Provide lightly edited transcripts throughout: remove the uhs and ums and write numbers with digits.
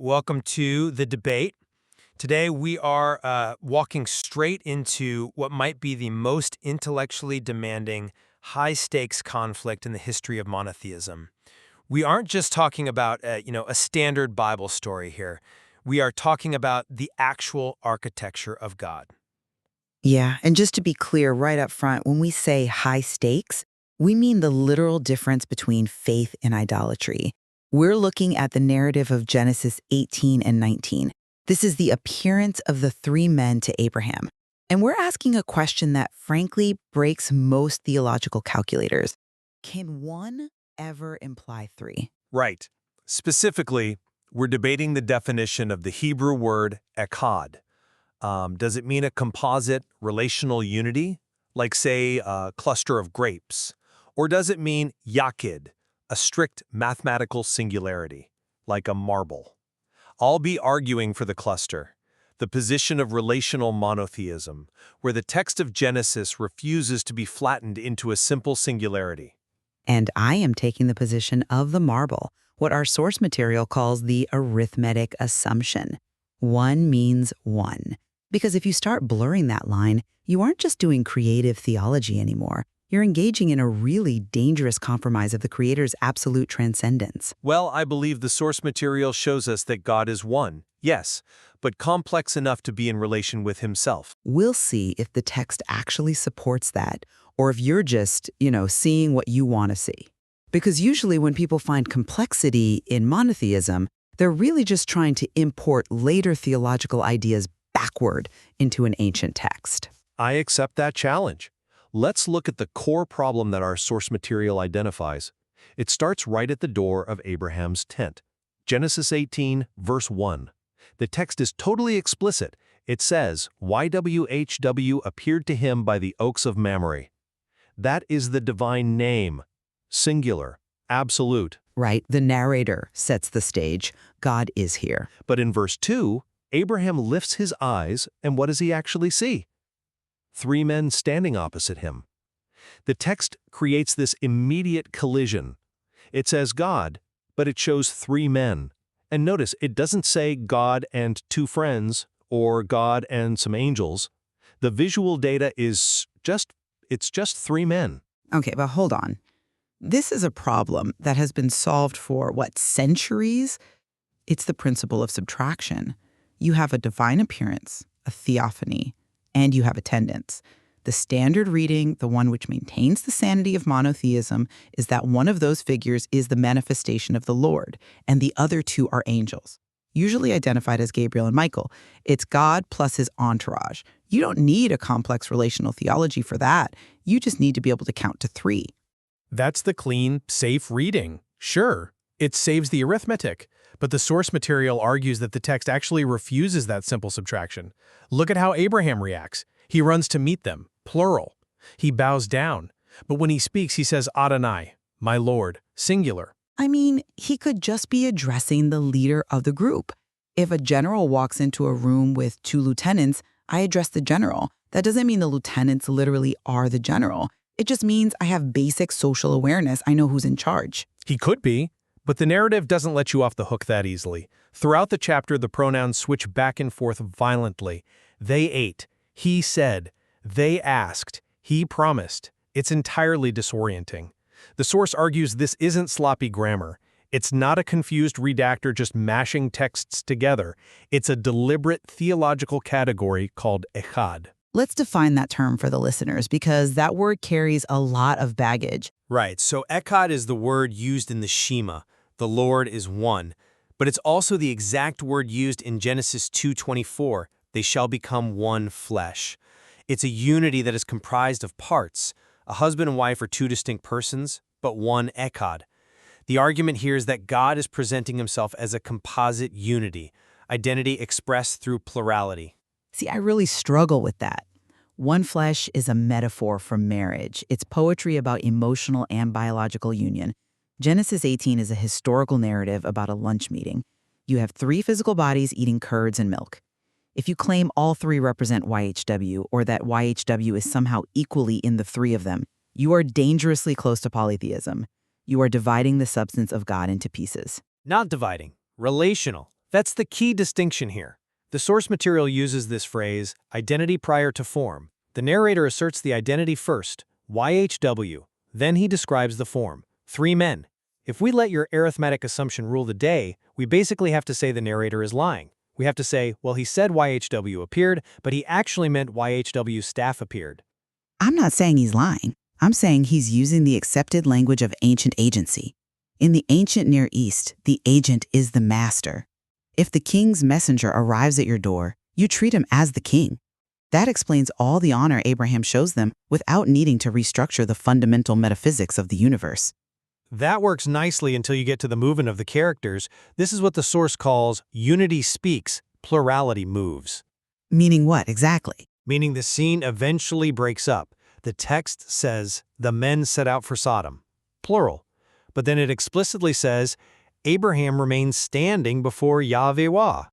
Welcome to the debate. Today we are walking straight into what might be the most intellectually demanding, high-stakes conflict in the history of monotheism. We aren't just talking about a standard Bible story here. We are talking about the actual architecture of God. Yeah, and just to be clear right up front, when we say high stakes, we mean the literal difference between faith and idolatry. We're looking at the narrative of Genesis 18 and 19. This is the appearance of the three men to Abraham. And we're asking a question that frankly breaks most theological calculators. Can one ever imply three? Right. Specifically, we're debating the definition of the Hebrew word echad. Does it mean a composite relational unity, like, say, a cluster of grapes? Or does it mean yachid, a strict mathematical singularity, like a marble? I'll be arguing for the cluster, the position of relational monotheism, where the text of Genesis refuses to be flattened into a simple singularity. And I am taking the position of the marble, what our source material calls the arithmetic assumption. One means one. Because if you start blurring that line, you aren't just doing creative theology anymore. You're engaging in a really dangerous compromise of the Creator's absolute transcendence. Well, I believe the source material shows us that God is one, yes, but complex enough to be in relation with himself. We'll see if the text actually supports that, or if you're just, seeing what you want to see. Because usually when people find complexity in monotheism, they're really just trying to import later theological ideas backward into an ancient text. I accept that challenge. Let's look at the core problem that our source material identifies. It starts right at the door of Abraham's tent. Genesis 18, verse 1. The text is totally explicit. It says, YWHW appeared to him by the oaks of Mamre. That is the divine name, singular, absolute. Right, the narrator sets the stage. God is here. But in verse 2, Abraham lifts his eyes, and what does he actually see? Three men standing opposite him. The text creates this immediate collision. It says God, but it shows three men. And notice, it doesn't say God and two friends, or God and some angels. The visual data is just three men. Okay, but hold on. This is a problem that has been solved for, centuries? It's the principle of subtraction. You have a divine appearance, a theophany, and you have attendance. The standard reading, the one which maintains the sanity of monotheism, is that one of those figures is the manifestation of the Lord, and the other two are angels, usually identified as Gabriel and Michael. It's God plus his entourage. You don't need a complex relational theology for that. You just need to be able to count to three. That's the clean, safe reading. Sure, it saves the arithmetic, but the source material argues that the text actually refuses that simple subtraction. Look at how Abraham reacts. He runs to meet them, plural. He bows down, but when he speaks, he says Adonai, my Lord, singular. I mean, he could just be addressing the leader of the group. If a general walks into a room with two lieutenants, I address the general. That doesn't mean the lieutenants literally are the general. It just means I have basic social awareness. I know who's in charge. He could be, but the narrative doesn't let you off the hook that easily. Throughout the chapter, the pronouns switch back and forth violently. They ate. He said. They asked. He promised. It's entirely disorienting. The source argues this isn't sloppy grammar. It's not a confused redactor just mashing texts together. It's a deliberate theological category called echad. Let's define that term for the listeners because that word carries a lot of baggage. Right, so echad is the word used in the Shema. The Lord is one. But it's also the exact word used in Genesis 2:24. They shall become one flesh. It's a unity that is comprised of parts. A husband and wife are two distinct persons, but one echad. The argument here is that God is presenting himself as a composite unity, identity expressed through plurality. See, I really struggle with that. One flesh is a metaphor for marriage. It's poetry about emotional and biological union. Genesis 18 is a historical narrative about a lunch meeting. You have three physical bodies eating curds and milk. If you claim all three represent YHW, or that YHW is somehow equally in the three of them, you are dangerously close to polytheism. You are dividing the substance of God into pieces. Not dividing, relational. That's the key distinction here. The source material uses this phrase, identity prior to form. The narrator asserts the identity first, YHW. Then he describes the form, 3 men. If we let your arithmetic assumption rule the day, we basically have to say the narrator is lying. We have to say, well, he said YHW appeared, but he actually meant YHW's staff appeared. I'm not saying he's lying. I'm saying he's using the accepted language of ancient agency. In the ancient Near East, the agent is the master. If the king's messenger arrives at your door, you treat him as the king. That explains all the honor Abraham shows them without needing to restructure the fundamental metaphysics of the universe. That works nicely until you get to the movement of the characters. This is what the source calls unity speaks, plurality moves. Meaning what, exactly? Meaning the scene eventually breaks up. The text says, the men set out for Sodom, plural. But then it explicitly says, Abraham remains standing before Yahweh.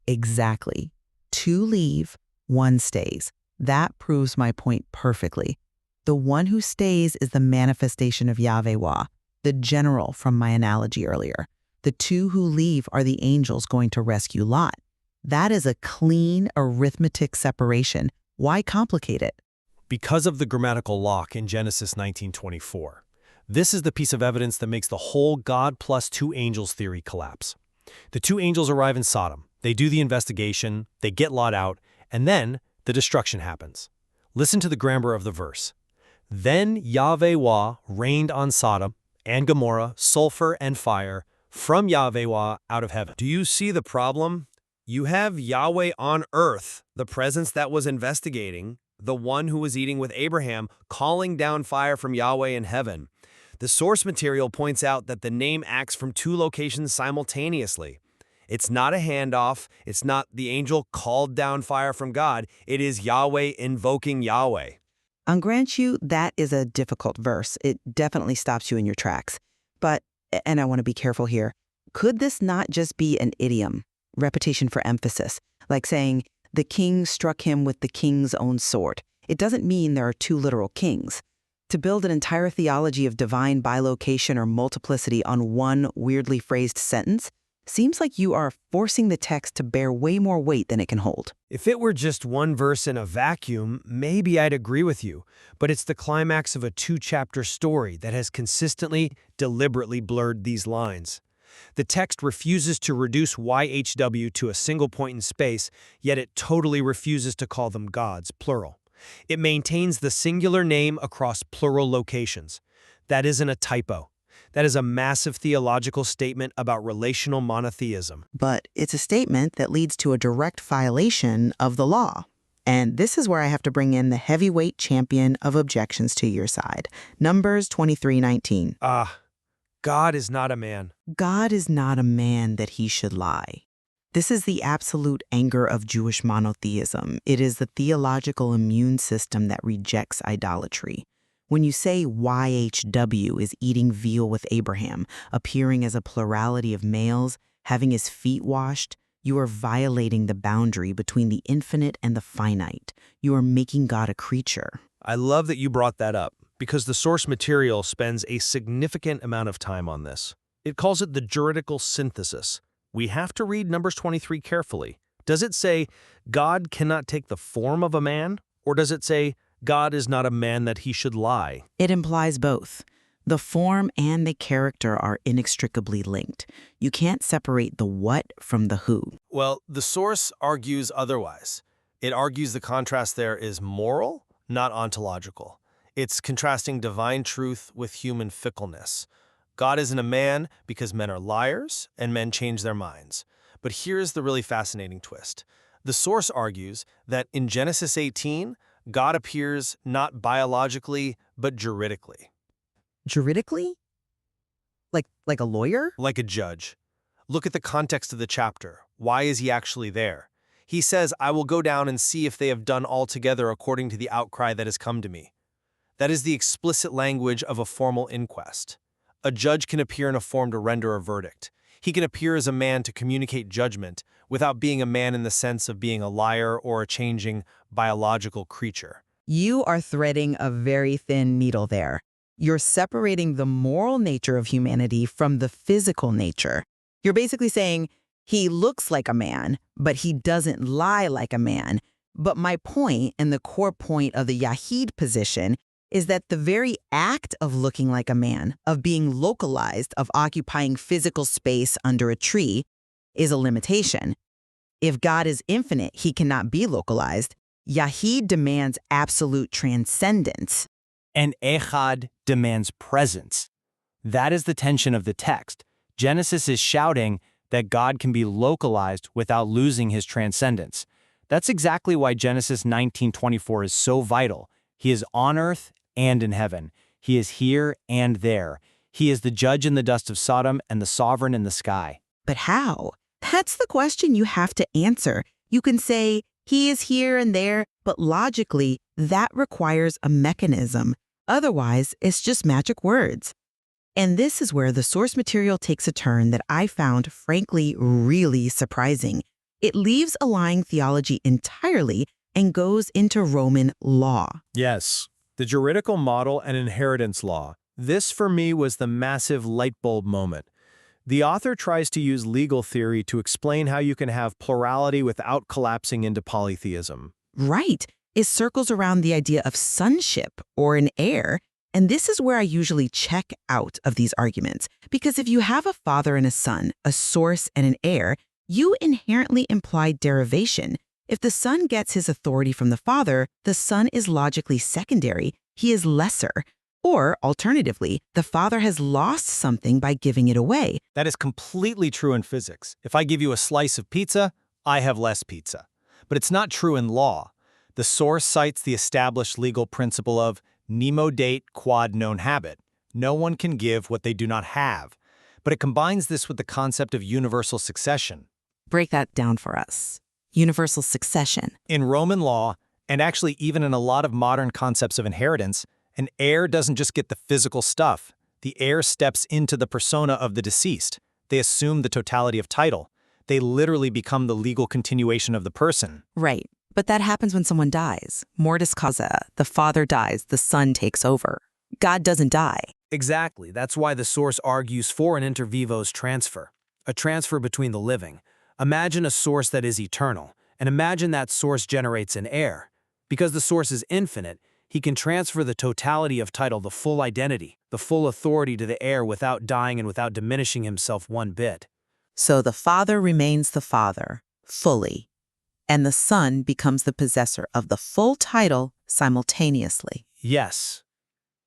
Exactly. 2 leave, 1 stays. That proves my point perfectly. The one who stays is the manifestation of Yahweh, the general from my analogy earlier. The 2 who leave are the angels going to rescue Lot. That is a clean arithmetic separation. Why complicate it? Because of the grammatical lock in Genesis 19:24. This is the piece of evidence that makes the whole God plus 2 angels theory collapse. The 2 angels arrive in Sodom. They do the investigation, they get Lot out, and then the destruction happens. Listen to the grammar of the verse. Then Yahweh rained on Sodom and Gomorrah sulfur and fire from Yahweh out of heaven. Do you see the problem? You have Yahweh on earth, the presence that was investigating, the one who was eating with Abraham, calling down fire from Yahweh in heaven. The source material points out that the name acts from 2 locations simultaneously. It's not a handoff. It's not the angel called down fire from God. It is Yahweh invoking Yahweh. I'll grant you that is a difficult verse. It definitely stops you in your tracks. But, and I want to be careful here, could this not just be an idiom, repetition for emphasis, like saying, the king struck him with the king's own sword? It doesn't mean there are 2 literal kings. To build an entire theology of divine bilocation or multiplicity on one weirdly phrased sentence seems like you are forcing the text to bear way more weight than it can hold. If it were just one verse in a vacuum, maybe I'd agree with you. But it's the climax of a 2-chapter story that has consistently, deliberately blurred these lines. The text refuses to reduce YHW to a single point in space, yet it totally refuses to call them gods, plural. It maintains the singular name across plural locations. That isn't a typo. That is a massive theological statement about relational monotheism. But it's a statement that leads to a direct violation of the law. And this is where I have to bring in the heavyweight champion of objections to your side. Numbers 23:19. God is not a man. God is not a man that he should lie. This is the absolute anger of Jewish monotheism. It is the theological immune system that rejects idolatry. When you say YHW is eating veal with Abraham, appearing as a plurality of males, having his feet washed, you are violating the boundary between the infinite and the finite. You are making God a creature. I love that you brought that up, because the source material spends a significant amount of time on this. It calls it the juridical synthesis. We have to read Numbers 23 carefully. Does it say, God cannot take the form of a man? Or does it say, God is not a man that he should lie? It implies both. The form and the character are inextricably linked. You can't separate the what from the who. Well, the source argues otherwise. It argues the contrast there is moral, not ontological. It's contrasting divine truth with human fickleness. God isn't a man because men are liars and men change their minds. But here's the really fascinating twist. The source argues that in Genesis 18, God appears not biologically, but juridically. Juridically? Like a lawyer? Like a judge. Look at the context of the chapter. Why is he actually there? He says, I will go down and see if they have done altogether according to the outcry that has come to me. That is the explicit language of a formal inquest. A judge can appear in a form to render a verdict. He can appear as a man to communicate judgment without being a man in the sense of being a liar or a changing biological creature. You are threading a very thin needle there. You're separating the moral nature of humanity from the physical nature. You're basically saying, He looks like a man, but he doesn't lie like a man. But my point, and the core point of the Yahid position, is that the very act of looking like a man, of being localized, of occupying physical space under a tree, is a limitation. If God is infinite, he cannot be localized. Yahid demands absolute transcendence. And Echad demands presence. That is the tension of the text. Genesis is shouting that God can be localized without losing his transcendence. That's exactly why Genesis 19:24 is so vital. He is on earth and in heaven. He is here and there. He is the judge in the dust of Sodom and the sovereign in the sky. But how? That's the question you have to answer. You can say, he is here and there, but logically, that requires a mechanism. Otherwise, it's just magic words. And this is where the source material takes a turn that I found, frankly, really surprising. It leaves aligning theology entirely and goes into Roman law. Yes, the juridical model and inheritance law. This, for me, was the massive light bulb moment. The author tries to use legal theory to explain how you can have plurality without collapsing into polytheism. Right. It circles around the idea of sonship or an heir. And this is where I usually check out of these arguments. Because if you have a father and a son, a source and an heir, you inherently imply derivation. If the son gets his authority from the father, the son is logically secondary. He is lesser. Or, alternatively, the father has lost something by giving it away. That is completely true in physics. If I give you a slice of pizza, I have less pizza. But it's not true in law. The source cites the established legal principle of nemo date quod non habet. No one can give what they do not have. But it combines this with the concept of universal succession. Break that down for us. Universal succession. In Roman law, and actually even in a lot of modern concepts of inheritance, an heir doesn't just get the physical stuff. The heir steps into the persona of the deceased. They assume the totality of title. They literally become the legal continuation of the person. Right. But that happens when someone dies. Mortis causa. The father dies, the son takes over. God doesn't die. Exactly. That's why the source argues for an inter vivos transfer, a transfer between the living. Imagine a source that is eternal, and imagine that source generates an heir. Because the source is infinite, he can transfer the totality of title, the full identity, the full authority to the heir without dying and without diminishing himself one bit. So the father remains the father, fully, and the son becomes the possessor of the full title simultaneously. Yes.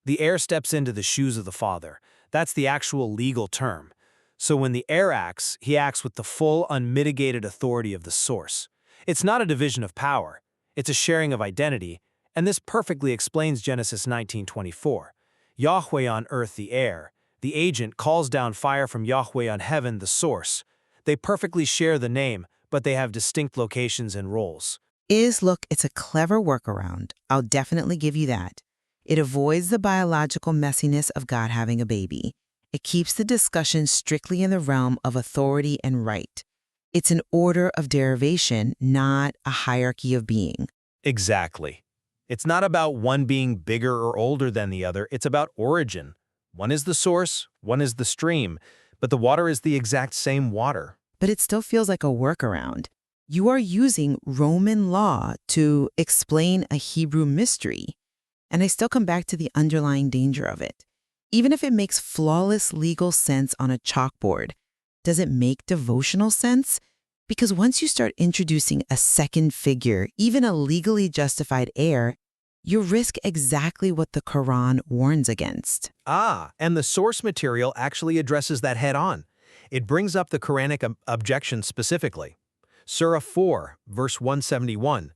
The heir steps into the shoes of the father. That's the actual legal term. So when the heir acts, he acts with the full, unmitigated authority of the source. It's not a division of power. It's a sharing of identity, and this perfectly explains Genesis 19:24. Yahweh on earth the heir. The agent calls down fire from Yahweh on heaven the source. They perfectly share the name, but they have distinct locations and roles. Look, it's a clever workaround. I'll definitely give you that. It avoids the biological messiness of God having a baby. It keeps the discussion strictly in the realm of authority and right. It's an order of derivation, not a hierarchy of being. Exactly. It's not about one being bigger or older than the other. It's about origin. One is the source, one is the stream, but the water is the exact same water. But it still feels like a workaround. You are using Roman law to explain a Hebrew mystery. And I still come back to the underlying danger of it. Even if it makes flawless legal sense on a chalkboard, does it make devotional sense? Because once you start introducing a second figure, even a legally justified heir, you risk exactly what the Quran warns against. And the source material actually addresses that head-on. It brings up the Quranic objection specifically. Surah 4, verse 171.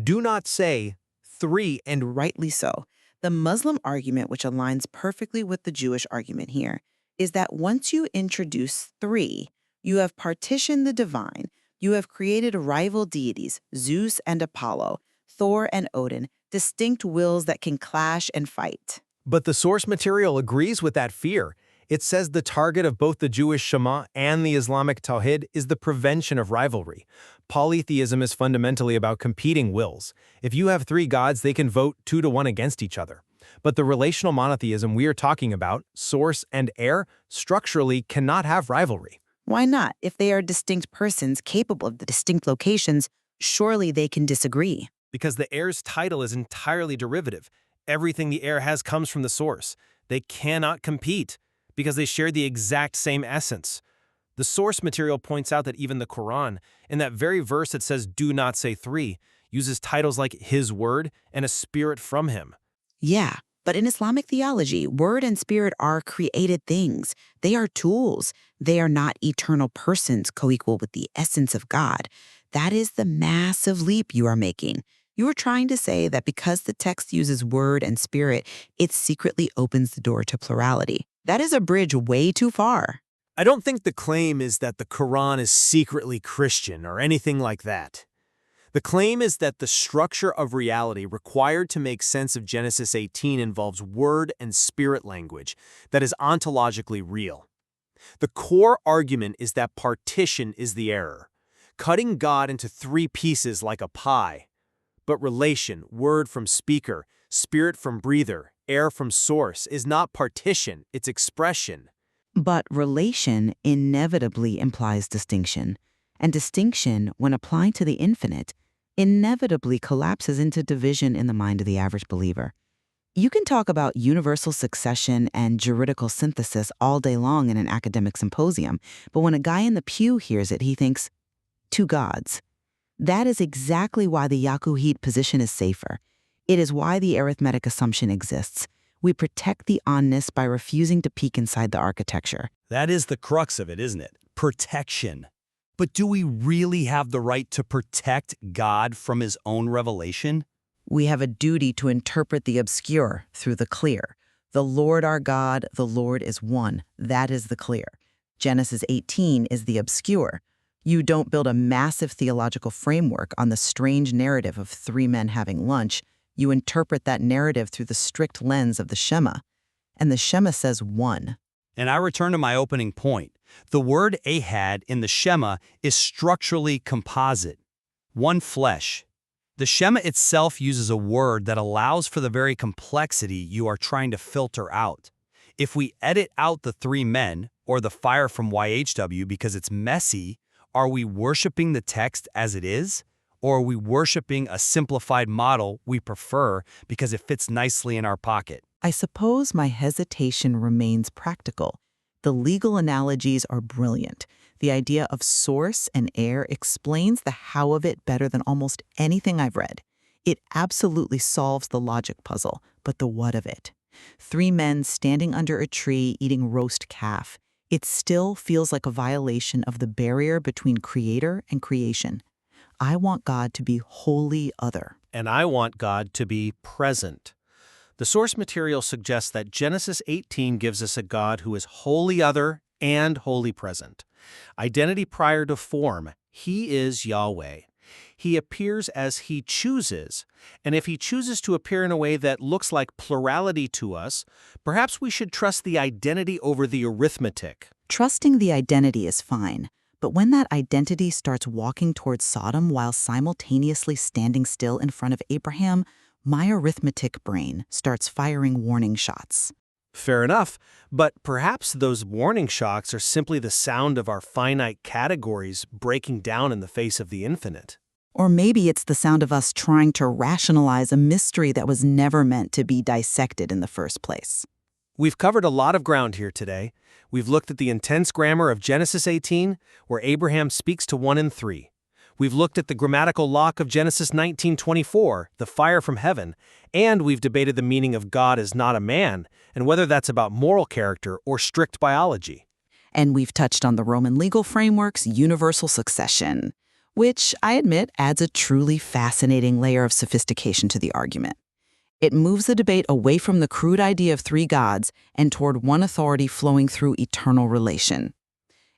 Do not say three, and Rightly so. The Muslim argument, which aligns perfectly with the Jewish argument here, is that once you introduce three, you have partitioned the divine. You have created rival deities, Zeus and Apollo, Thor and Odin, distinct wills that can clash and fight. But the source material agrees with that fear. It says the target of both the Jewish Shema and the Islamic Tawhid is the prevention of rivalry. Polytheism is fundamentally about competing wills. If you have three gods, they can vote 2-1 against each other. But the relational monotheism we are talking about, source and heir, structurally cannot have rivalry. Why not? If they are distinct persons capable of the distinct locations, surely they can disagree. Because the heir's title is entirely derivative. Everything the heir has comes from the source. They cannot compete because they share the exact same essence. The source material points out that even the Quran, in that very verse that says "do not say three," uses titles like His Word and a spirit from Him. Yeah, but in Islamic theology, word and spirit are created things. They are tools. They are not eternal persons co-equal with the essence of God. That is the massive leap you are making. You are trying to say that because the text uses word and spirit, it secretly opens the door to plurality. That is a bridge way too far. I don't think the claim is that the Quran is secretly Christian or anything like that. The claim is that the structure of reality required to make sense of Genesis 18 involves word and spirit language that is ontologically real. The core argument is that partition is the error, cutting God into three pieces like a pie. But relation, word from speaker, spirit from breather, air from source, is not partition, it's expression. But relation inevitably implies distinction. And distinction, when applied to the infinite, inevitably collapses into division in the mind of the average believer. You can talk about universal succession and juridical synthesis all day long in an academic symposium, but when a guy in the pew hears it, he thinks, two gods. That is exactly why the Yakuhid position is safer. It is why the arithmetic assumption exists. We protect the onness by refusing to peek inside the architecture. That is the crux of it, isn't it? Protection. But do we really have the right to protect God from His own revelation? We have a duty to interpret the obscure through the clear. The Lord our God, the Lord is one. That is the clear. Genesis 18 is the obscure. You don't build a massive theological framework on the strange narrative of three men having lunch. You interpret that narrative through the strict lens of the Shema. And the Shema says one. And I return to my opening point. The word Echad in the Shema is structurally composite. One flesh. The Shema itself uses a word that allows for the very complexity you are trying to filter out. If we edit out the three men, or the fire from YHW because it's messy, are we worshiping the text as it is? Or are we worshiping a simplified model we prefer because it fits nicely in our pocket? I suppose my hesitation remains practical. The legal analogies are brilliant. The idea of source and heir explains the how of it better than almost anything I've read. It absolutely solves the logic puzzle, but the what of it? Three men standing under a tree eating roast calf. It still feels like a violation of the barrier between creator and creation. I want God to be wholly other. And I want God to be present. The source material suggests that Genesis 18 gives us a God who is wholly other and wholly present. Identity prior to form, He is Yahweh. He appears as He chooses, and if He chooses to appear in a way that looks like plurality to us, perhaps we should trust the identity over the arithmetic. Trusting the identity is fine, but when that identity starts walking towards Sodom while simultaneously standing still in front of Abraham, my arithmetic brain starts firing warning shots. Fair enough, but perhaps those warning shots are simply the sound of our finite categories breaking down in the face of the infinite. Or maybe it's the sound of us trying to rationalize a mystery that was never meant to be dissected in the first place. We've covered a lot of ground here today. We've looked at the intense grammar of Genesis 18, where Abraham speaks to 1 and 3. We've looked at the grammatical lock of Genesis 19:24, the fire from heaven, and we've debated the meaning of God as not a man, and whether that's about moral character or strict biology. And we've touched on the Roman legal framework's universal succession, which I admit adds a truly fascinating layer of sophistication to the argument. It moves the debate away from the crude idea of three gods and toward one authority flowing through eternal relation.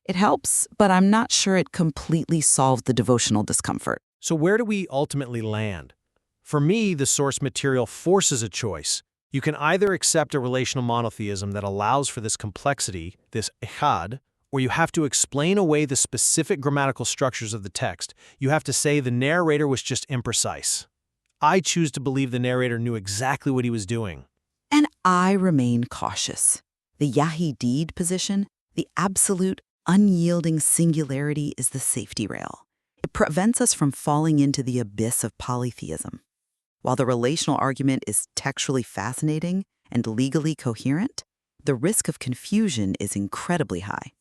It helps, but I'm not sure it completely solves the devotional discomfort. So where do we ultimately land? For me, the source material forces a choice. You can either accept a relational monotheism that allows for this complexity, this echad, or you have to explain away the specific grammatical structures of the text. You have to say the narrator was just imprecise. I choose to believe the narrator knew exactly what he was doing. And I remain cautious. The Yahidid position, the absolute, unyielding singularity is the safety rail. It prevents us from falling into the abyss of polytheism. While the relational argument is textually fascinating and legally coherent, the risk of confusion is incredibly high.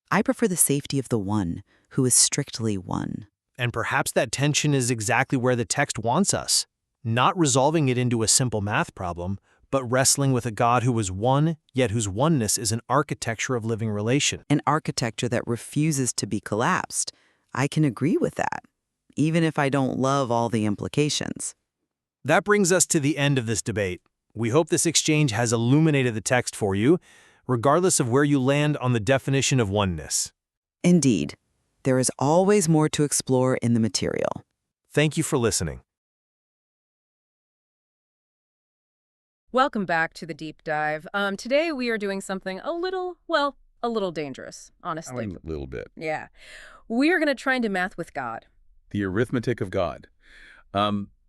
I prefer the safety of the one who is strictly one. And perhaps that tension is exactly where the text wants us, not resolving it into a simple math problem, but wrestling with a God who is one, yet whose oneness is an architecture of living relation. An architecture that refuses to be collapsed. I can agree with that, even if I don't love all the implications. That brings us to the end of this debate. We hope this exchange has illuminated the text for you, regardless of where you land on the definition of oneness. Indeed, there is always more to explore in the material. Thank you for listening. Welcome back to the deep dive. Today we are doing something a little dangerous, honestly. A little bit. Yeah. We are going to try and do math with God. The arithmetic of God.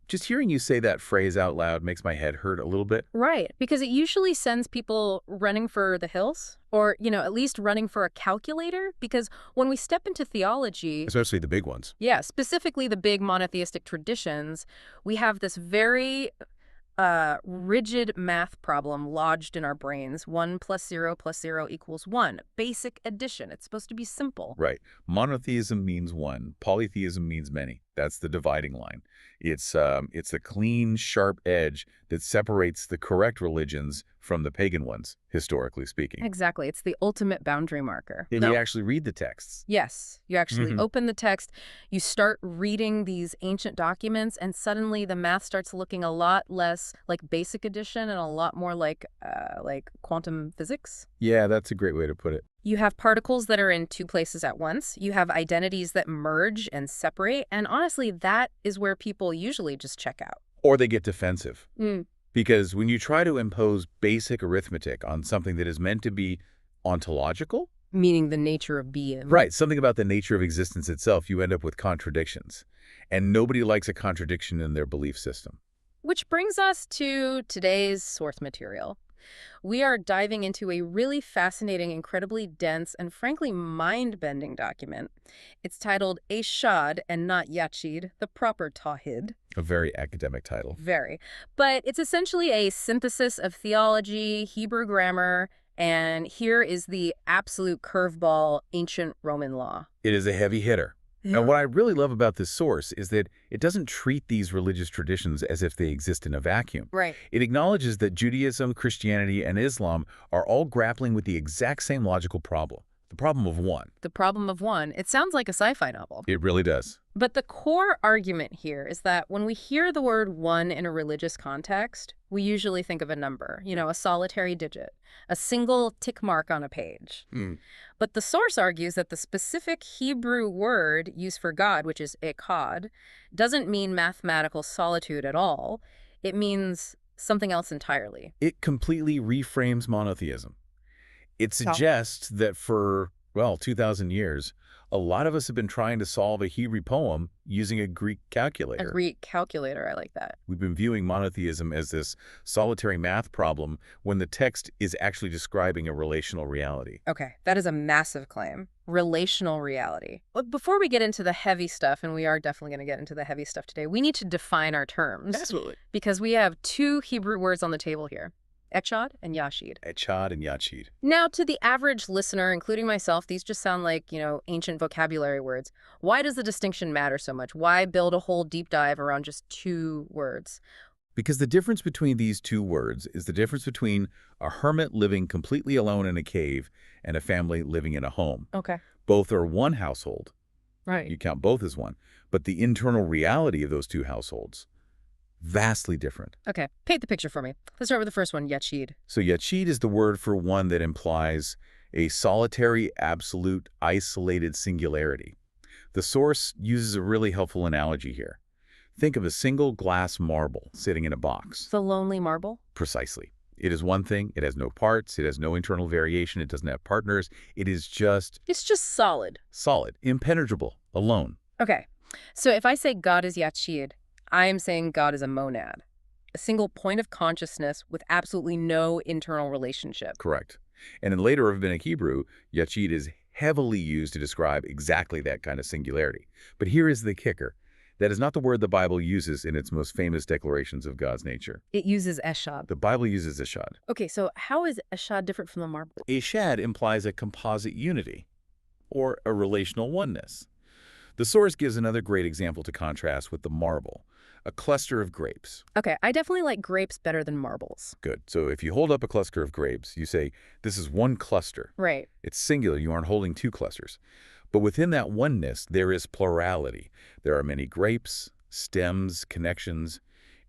Just hearing you say that phrase out loud makes my head hurt a little bit. Right, because it usually sends people running for the hills, or, at least running for a calculator, because when we step into theology, Especially the big ones. yeah, specifically the big monotheistic traditions, we have this very rigid math problem lodged in our brains. 1 + 0 + 0 = 1. Basic addition. It's supposed to be simple. Right. Monotheism means one. Polytheism means many. That's the dividing line. It's a clean, sharp edge that separates the correct religions from the pagan ones, historically speaking. Exactly. It's the ultimate boundary marker. And you actually read the texts. Yes. You actually Mhm. open the text, you start reading these ancient documents, and suddenly the math starts looking a lot less like basic addition and a lot more like quantum physics. Yeah, that's a great way to put it. You have particles that are in two places at once. You have identities that merge and separate. And honestly, that is where people usually just check out. Or they get defensive. Mm. Because when you try to impose basic arithmetic on something that is meant to be ontological, Meaning the nature of being. right, something about the nature of existence itself, you end up with contradictions. And nobody likes a contradiction in their belief system. Which brings us to today's source material. We are diving into a really fascinating, incredibly dense, and frankly mind-bending document. It's titled Echad and not Yachid, the proper Tawhid. A very academic title. Very. But it's essentially a synthesis of theology, Hebrew grammar, and here is the absolute curveball, ancient Roman law. It is a heavy hitter. And what I really love about this source is that it doesn't treat these religious traditions as if they exist in a vacuum. Right. It acknowledges that Judaism, Christianity, and Islam are all grappling with the exact same logical problem, the problem of one. The problem of one. It sounds like a sci-fi novel. It really does. But the core argument here is that when we hear the word one in a religious context, we usually think of a number, a solitary digit, a single tick mark on a page. But the source argues that the specific Hebrew word used for God, which is echad, doesn't mean mathematical solitude at all. It means something else entirely. It completely reframes monotheism. It suggests that for, 2,000 years, a lot of us have been trying to solve a Hebrew poem using a Greek calculator. A Greek calculator, I like that. We've been viewing monotheism as this solitary math problem when the text is actually describing a relational reality. Okay, that is a massive claim. Relational reality. But before we get into the heavy stuff, and we are definitely going to get into the heavy stuff today, we need to define our terms. Absolutely. Because we have two Hebrew words on the table here. Echad and Yachid. Echad and Yachid. Now, to the average listener, including myself, these just sound like, ancient vocabulary words. Why does the distinction matter so much? Why build a whole deep dive around just two words? Because the difference between these two words is the difference between a hermit living completely alone in a cave and a family living in a home. Okay. Both are one household. Right. You count both as one. But the internal reality of those two households, vastly different. Okay, paint the picture for me. Let's start with the first one, Yachid. So Yachid is the word for one that implies a solitary, absolute, isolated singularity. The source uses a really helpful analogy here. Think of a single glass marble sitting in a box. The lonely marble? Precisely. It is one thing. It has no parts. It has no internal variation. It doesn't have partners. It is just It's just solid. solid, impenetrable, alone. Okay, so if I say God is Yachid, I am saying God is a monad, a single point of consciousness with absolutely no internal relationship. Correct. And in later rabbinic Hebrew, Yachid is heavily used to describe exactly that kind of singularity. But here is the kicker. That is not the word the Bible uses in its most famous declarations of God's nature. It uses eshad. The Bible uses eshad. Okay, so how is eshad different from the marble? Eshad implies a composite unity, or a relational oneness. The source gives another great example to contrast with the marble, a cluster of grapes. Okay, I definitely like grapes better than marbles. Good. So if you hold up a cluster of grapes, you say, this is one cluster. Right. It's singular. You aren't holding two clusters. But within that oneness, there is plurality. There are many grapes, stems, connections.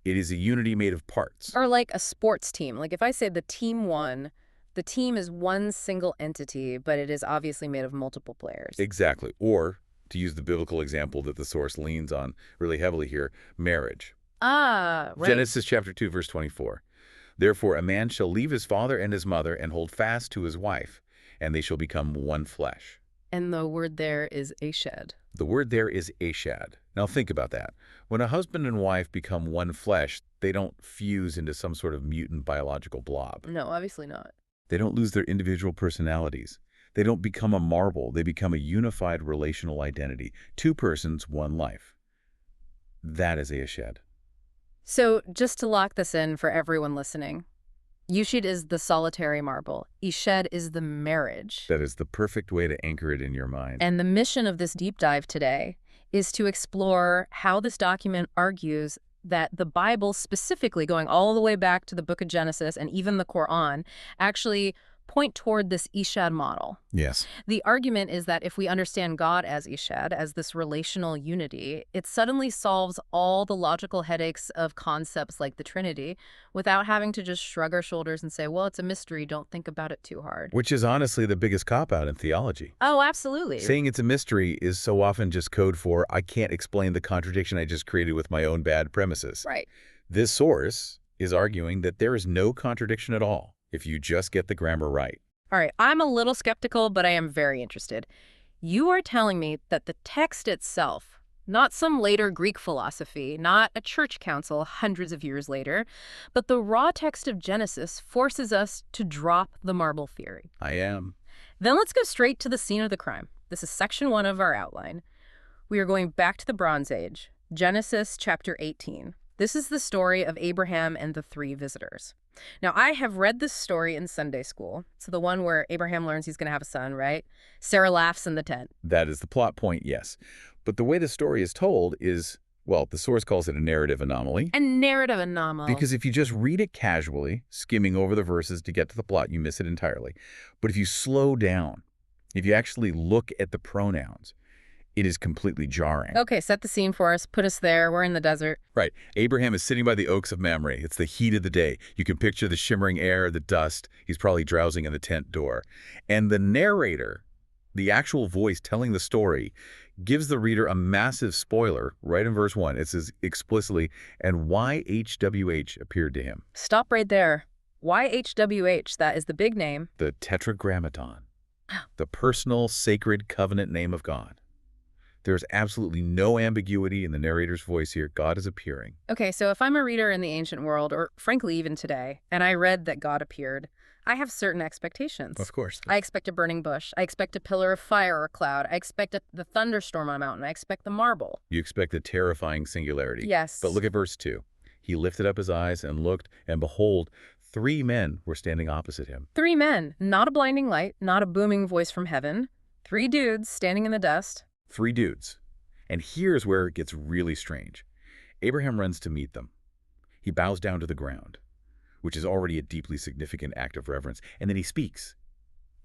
It is a unity made of parts. Or like a sports team. Like if I say the team won, the team is one single entity, but it is obviously made of multiple players. Exactly. Or, to use the biblical example that the source leans on really heavily here, marriage. Ah, right. Genesis chapter 2, verse 24. Therefore, a man shall leave his father and his mother and hold fast to his wife, and they shall become one flesh. And the word there is eshad. The word there is echad. Now think about that. When a husband and wife become one flesh, they don't fuse into some sort of mutant biological blob. No, obviously not. They don't lose their individual personalities. They don't become a marble. They become a unified relational identity. Two persons, one life. That is echad. So just to lock this in for everyone listening, Yushid is the solitary marble. Eshad is the marriage. That is the perfect way to anchor it in your mind. And the mission of this deep dive today is to explore how this document argues that the Bible, specifically going all the way back to the book of Genesis and even the Quran, actually point toward this Echad model. Yes. The argument is that if we understand God as Echad, as this relational unity, it suddenly solves all the logical headaches of concepts like the Trinity without having to just shrug our shoulders and say, well, it's a mystery, don't think about it too hard. Which is honestly the biggest cop-out in theology. Oh, absolutely. Saying it's a mystery is so often just code for, I can't explain the contradiction I just created with my own bad premises. Right. This source is arguing that there is no contradiction at all if you just get the grammar right. All right, I'm a little skeptical, but I am very interested. You are telling me that the text itself, not some later Greek philosophy, not a church council hundreds of years later, but the raw text of Genesis forces us to drop the marble theory. I am. Then let's go straight to the scene of the crime. This is section 1 of our outline. We are going back to the Bronze Age, Genesis chapter 18. This is the story of Abraham and the 3 visitors. Now, I have read this story in Sunday school. So the one where Abraham learns he's going to have a son, right? Sarah laughs in the tent. That is the plot point, yes. But the way the story is told is, well, the source calls it a narrative anomaly. A narrative anomaly. Because if you just read it casually, skimming over the verses to get to the plot, you miss it entirely. But if you slow down, if you actually look at the pronouns, it is completely jarring. Okay, set the scene for us. Put us there. We're in the desert. Right. Abraham is sitting by the oaks of Mamre. It's the heat of the day. You can picture the shimmering air, the dust. He's probably drowsing in the tent door. And the narrator, the actual voice telling the story, gives the reader a massive spoiler right in verse 1. It says explicitly, and YHWH appeared to him. Stop right there. YHWH, that is the big name. The Tetragrammaton. The personal, sacred covenant name of God. There's absolutely no ambiguity in the narrator's voice here. God is appearing. Okay, so if I'm a reader in the ancient world, or frankly even today, and I read that God appeared, I have certain expectations. Of course. I expect a burning bush. I expect a pillar of fire or cloud. I expect the thunderstorm on a mountain. I expect the marble. You expect the terrifying singularity. Yes. But look at verse 2. He lifted up his eyes and looked, and behold, 3 men were standing opposite him. 3 men, not a blinding light, not a booming voice from heaven. 3 dudes standing in the dust. 3 dudes. And here's where it gets really strange. Abraham runs to meet them. He bows down to the ground, which is already a deeply significant act of reverence. And then he speaks,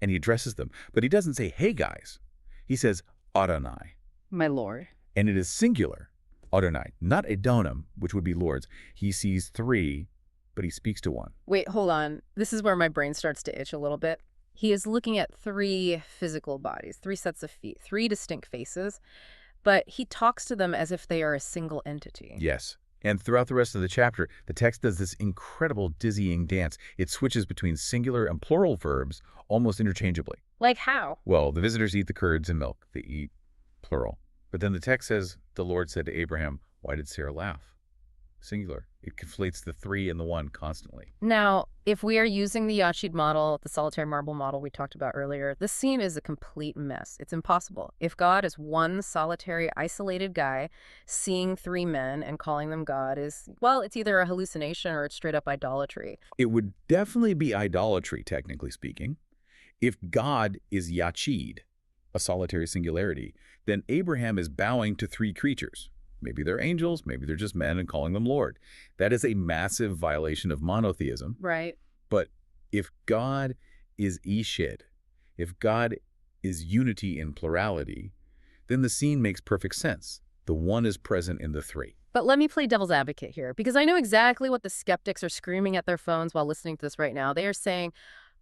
and he addresses them. But he doesn't say, hey guys. He says, Adonai. My lord. And it is singular. Adonai, not Adonim, which would be lords. He sees 3, but he speaks to 1. Wait, hold on. This is where my brain starts to itch a little bit. He is looking at 3 physical bodies, 3 sets of feet, 3 distinct faces, but he talks to them as if they are a single entity. Yes. And throughout the rest of the chapter, the text does this incredible dizzying dance. It switches between singular and plural verbs almost interchangeably. Like how? Well, the visitors eat the curds and milk. They eat plural. But then the text says, the Lord said to Abraham, why did Sarah laugh? Singular. It conflates the three and the one constantly. Now, if we are using the Echad model, the solitary marble model we talked about earlier, this scene is a complete mess. It's impossible. If God is one solitary, isolated guy, seeing three men and calling them God is, well, it's either a hallucination or it's straight up idolatry. It would definitely be idolatry, technically speaking. If God is Yachid, a solitary singularity, then Abraham is bowing to three creatures. Maybe they're angels, maybe they're just men and calling them Lord. That is a massive violation of monotheism. Right. But if God is Echad, if God is unity in plurality, then the scene makes perfect sense. The one is present in the three. But let me play devil's advocate here, because I know exactly what the skeptics are screaming at their phones while listening to this right now. They are saying,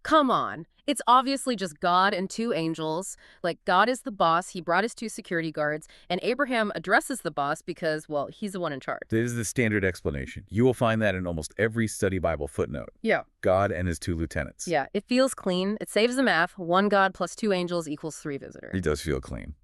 come on, it's obviously just God and two angels. Like, God is the boss, he brought his two security guards, and Abraham addresses the boss because, well, he's the one in charge. This is the standard explanation. You will find that in almost every study Bible footnote. Yeah. God and his two lieutenants. Yeah, it feels clean. It saves the math. One God plus two angels equals three visitors. It does feel clean.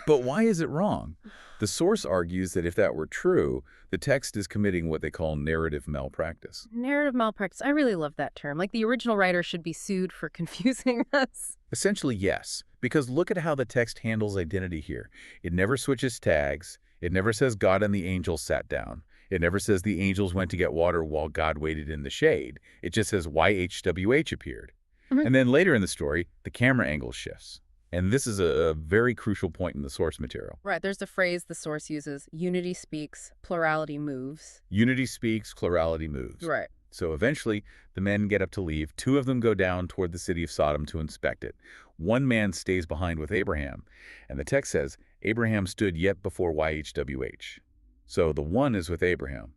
But why is it wrong? The source argues that if that were true, the text is committing what they call narrative malpractice. Narrative malpractice. I really love that term. Like, the original writer should be sued for confusing us. Essentially, yes, because look at how the text handles identity here. It never switches tags. It never says God and the angels sat down. It never says the angels went to get water while God waited in the shade. It just says YHWH appeared. And then later in the story, the camera angle shifts. And this is a very crucial point in the source material. Right, there's the phrase the source uses, unity speaks, plurality moves. Unity speaks, plurality moves. Right. So eventually, the men get up to leave. Two of them go down toward the city of Sodom to inspect it. One man stays behind with Abraham. And the text says, Abraham stood yet before YHWH. So the one is with Abraham,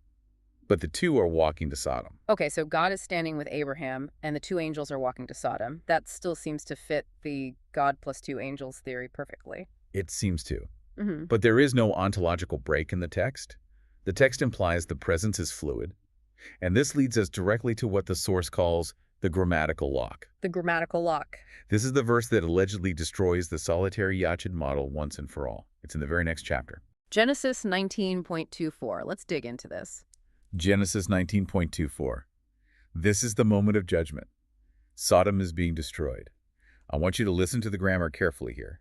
but the two are walking to Sodom. Okay, so God is standing with Abraham, and the two angels are walking to Sodom. That still seems to fit the God plus two angels theory perfectly. It seems to. But there is no ontological break in the text. The text implies the presence is fluid. And this leads us directly to what the source calls the grammatical lock. The grammatical lock. This is the verse that allegedly destroys the solitary Echad model once and for all. It's in the very next chapter. Genesis 19.24. Let's dig into this. Genesis 19.24. This is the moment of judgment. Sodom is being destroyed. I want you to listen to the grammar carefully here.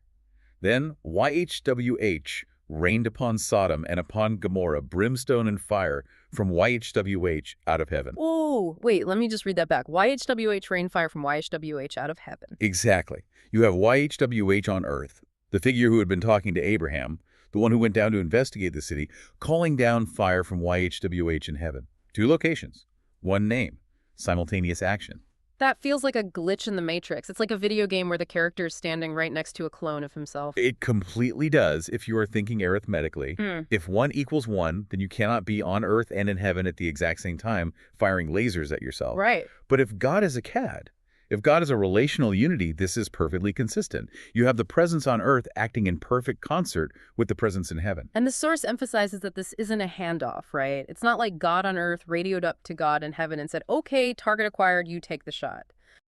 Then YHWH rained upon Sodom and upon Gomorrah brimstone and fire from YHWH out of heaven. Oh, wait, let me just read that back. YHWH rain fire from YHWH out of heaven. Exactly. You have YHWH on earth, the figure who had been talking to Abraham, the one who went down to investigate the city, calling down fire from YHWH in heaven. Two locations, one name, simultaneous action. That feels like a glitch in the Matrix. It's like a video game where the character is standing right next to a clone of himself. It completely does if you are thinking arithmetically. If 1 equals 1, then you cannot be on earth and in heaven at the exact same time firing lasers at yourself. Right. But if God is Echad, if God is a relational unity, this is perfectly consistent. You have the presence on earth acting in perfect concert with the presence in heaven. And the source emphasizes that this isn't a handoff, right? It's not like God on earth radioed up to God in heaven and said, okay, target acquired, you take the shot.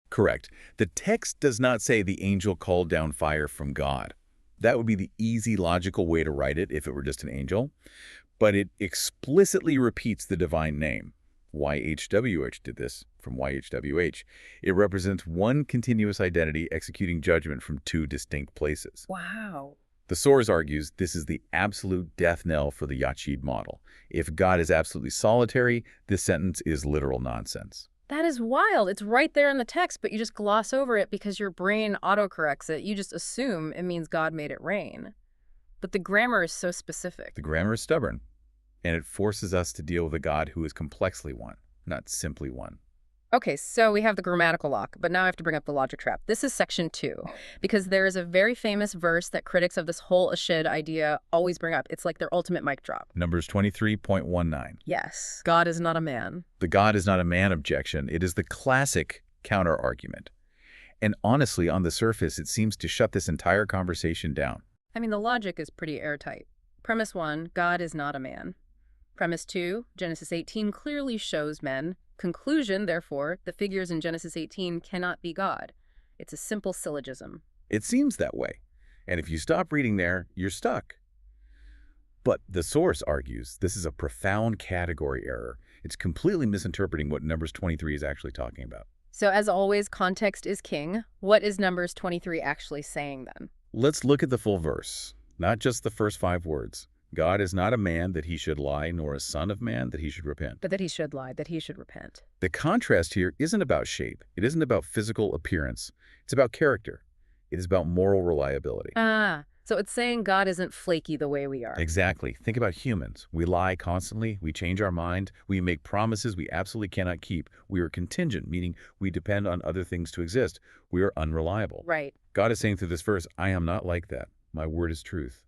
Correct. The text does not say the angel called down fire from God. That would be the easy, logical way to write it if it were just an angel. But it explicitly repeats the divine name. YHWH did this from YHWH. It represents one continuous identity executing judgment from two distinct places. Wow. The source argues this is the absolute death knell for the Echad model. If God is absolutely solitary, this sentence is literal nonsense. That is wild. It's right there in the text, but you just gloss over it because your brain autocorrects it. You just assume it means God made it rain. But the grammar is so specific. The grammar is stubborn, and it forces us to deal with a God who is complexly one, not simply one. Okay, so we have the grammatical lock, but now I have to bring up the logic trap. This is section 2, because there is a very famous verse that critics of this whole Echad idea always bring up. It's like their ultimate mic drop. Numbers 23.19. Yes, God is not a man. The God is not a man objection. It is the classic counter-argument. And honestly, on the surface, it seems to shut this entire conversation down. I mean, the logic is pretty airtight. Premise 1, God is not a man. Premise 2, Genesis 18 clearly shows men. Conclusion, therefore, the figures in Genesis 18 cannot be God. It's a simple syllogism. It seems that way. And if you stop reading there, you're stuck. But the source argues this is a profound category error. It's completely misinterpreting what Numbers 23 is actually talking about. So as always, context is king. What is Numbers 23 actually saying then? Let's look at the full verse, not just the first 5 words. God is not a man that he should lie, nor a son of man that he should repent. But that he should lie, that he should repent. The contrast here isn't about shape. It isn't about physical appearance. It's about character. It is about moral reliability. So it's saying God isn't flaky the way we are. Exactly. Think about humans. We lie constantly. We change our mind. We make promises we absolutely cannot keep. We are contingent, meaning we depend on other things to exist. We are unreliable. Right. God is saying through this verse, I am not like that. My word is truth.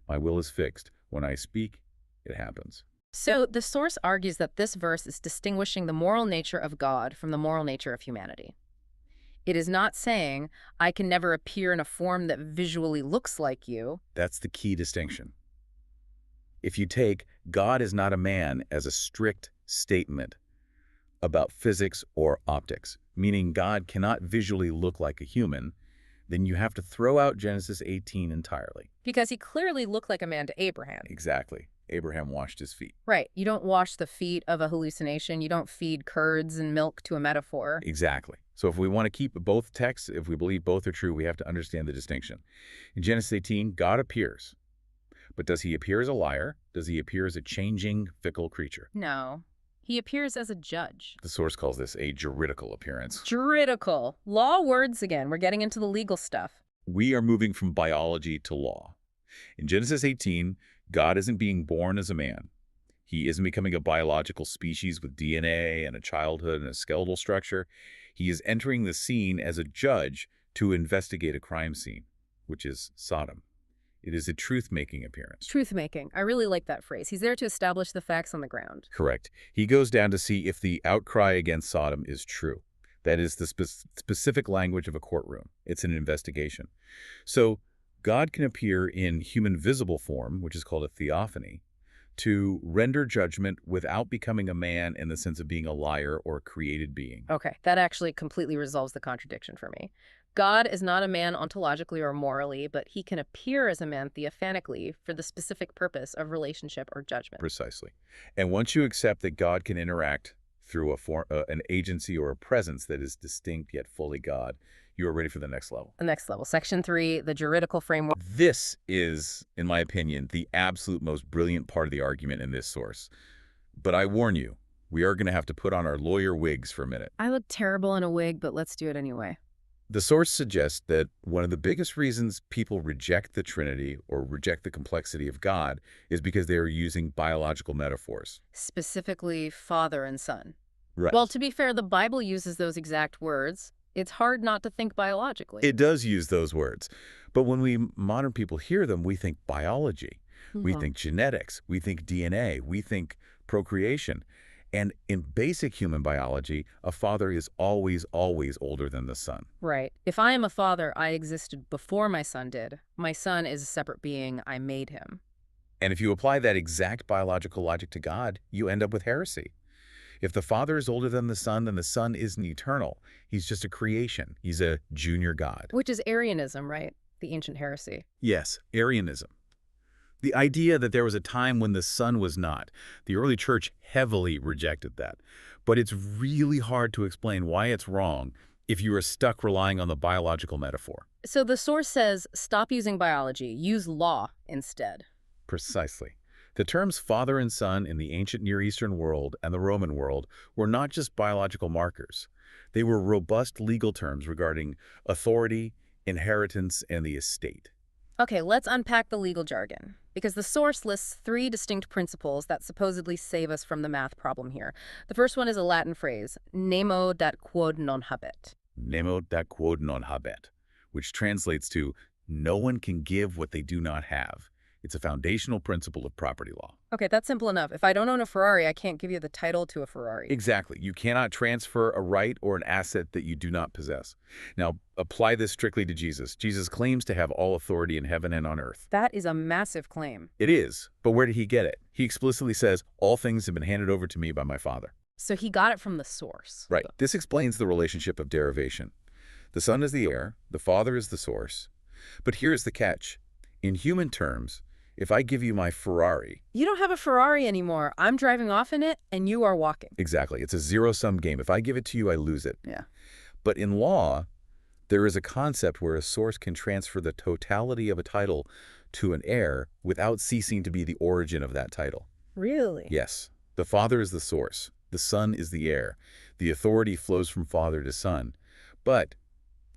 My will is fixed. When I speak, it happens. So the source argues that this verse is distinguishing the moral nature of God from the moral nature of humanity. It is not saying, I can never appear in a form that visually looks like you. That's the key distinction. If you take God is not a man as a strict statement about physics or optics, meaning God cannot visually look like a human, then you have to throw out Genesis 18 entirely. Because he clearly looked like a man to Abraham. Exactly. Abraham washed his feet. Right. You don't wash the feet of a hallucination. You don't feed curds and milk to a metaphor. Exactly. So if we want to keep both texts, if we believe both are true, we have to understand the distinction. In Genesis 18, God appears. But does he appear as a liar? Does he appear as a changing, fickle creature? No. He appears as a judge. The source calls this a juridical appearance. Juridical. Law words again. We're getting into the legal stuff. We are moving from biology to law. In Genesis 18, God isn't being born as a man. He isn't becoming a biological species with DNA and a childhood and a skeletal structure. He is entering the scene as a judge to investigate a crime scene, which is Sodom. It is a truth-making appearance. Truth-making. I really like that phrase. He's there to establish the facts on the ground. Correct. He goes down to see if the outcry against Sodom is true. That is the specific language of a courtroom. It's an investigation. So God can appear in human visible form, which is called a theophany, to render judgment without becoming a man in the sense of being a liar or a created being. Okay, that actually completely resolves the contradiction for me. God is not a man ontologically or morally, but he can appear as a man theophanically for the specific purpose of relationship or judgment. Precisely. And once you accept that God can interact through an agency or a presence that is distinct yet fully God, you are ready for the next level. The next level, Section 3, the juridical framework. This is, in my opinion, the absolute most brilliant part of the argument in this source. But I warn you, we are going to have to put on our lawyer wigs for a minute. I look terrible in a wig, but let's do it anyway. The source suggests that one of the biggest reasons people reject the Trinity or reject the complexity of God is because they are using biological metaphors. Specifically, father and son. Right. Well, to be fair, the Bible uses those exact words. It's hard not to think biologically. It does use those words. But when we modern people hear them, we think biology. We think genetics. We think DNA. We think procreation. And in basic human biology, a father is always, always older than the son. Right. If I am a father, I existed before my son did. My son is a separate being. I made him. And if you apply that exact biological logic to God, you end up with heresy. If the father is older than the son isn't eternal. He's just a creation. He's a junior God. Which is Arianism, right? The ancient heresy. Yes, Arianism. The idea that there was a time when the son was not. The early church heavily rejected that. But it's really hard to explain why it's wrong if you are stuck relying on the biological metaphor. So the source says, stop using biology, use law instead. Precisely. The terms father and son in the ancient Near Eastern world and the Roman world were not just biological markers. They were robust legal terms regarding authority, inheritance, and the estate. Okay, let's unpack the legal jargon, because the source lists 3 distinct principles that supposedly save us from the math problem here. The first one is a Latin phrase, nemo dat quod non habet. Nemo dat quod non habet, which translates to no one can give what they do not have. It's a foundational principle of property law. Okay, that's simple enough. If I don't own a Ferrari, I can't give you the title to a Ferrari. Exactly. You cannot transfer a right or an asset that you do not possess. Now, apply this strictly to Jesus. Jesus claims to have all authority in heaven and on earth. That is a massive claim. It is. But where did he get it? He explicitly says, all things have been handed over to me by my Father. So he got it from the source. Right. This explains the relationship of derivation. The Son is the heir, the Father is the source. But here's the catch. In human terms, If I give you my Ferrari, You don't have a Ferrari anymore. I'm driving off in it, and you are walking. exactly, it's a zero-sum game. If I give it to you, I lose it. Yeah. But in law, there is a concept where a source can transfer the totality of a title to an heir without ceasing to be the origin of that title. Really? Yes, the father is the source. The son is the heir. The authority flows from father to son. But,